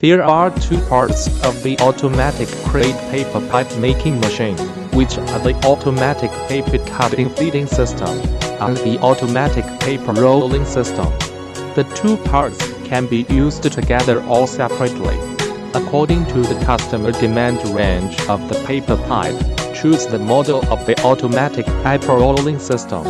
There are two parts of the automatic Crepe paper pipe making machine, which are the automatic paper cutting feeding system and the automatic paper rolling system. The two parts can be used together or separately. According to the customer demand range of the paper pipe, choose the model of the automatic paper rolling system.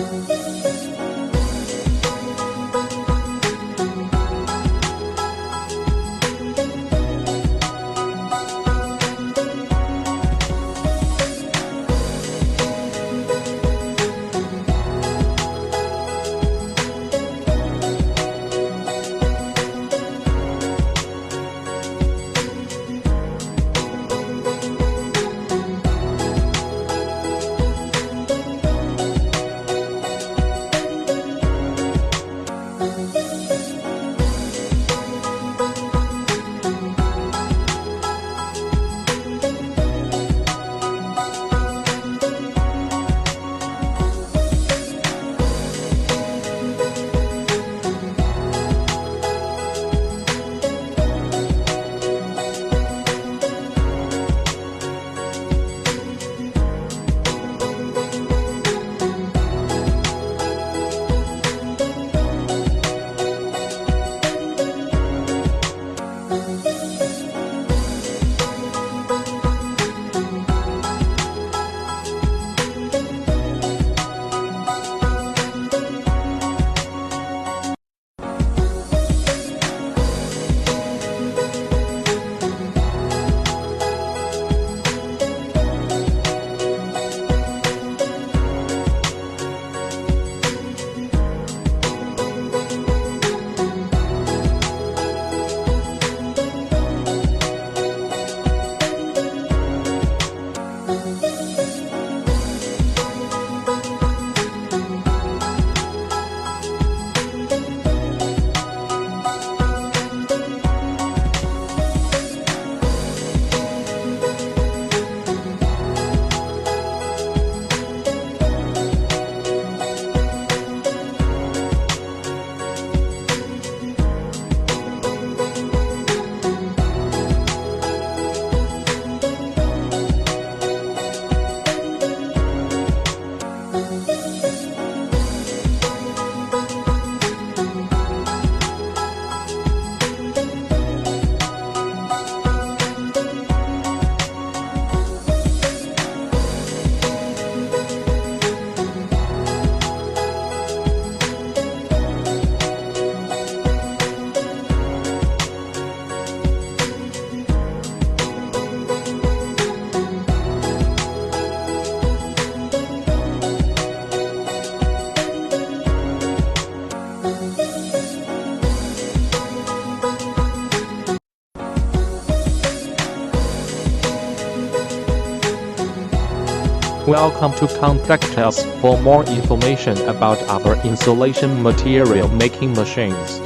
Welcome to contact us for more information about our insulation material making machines.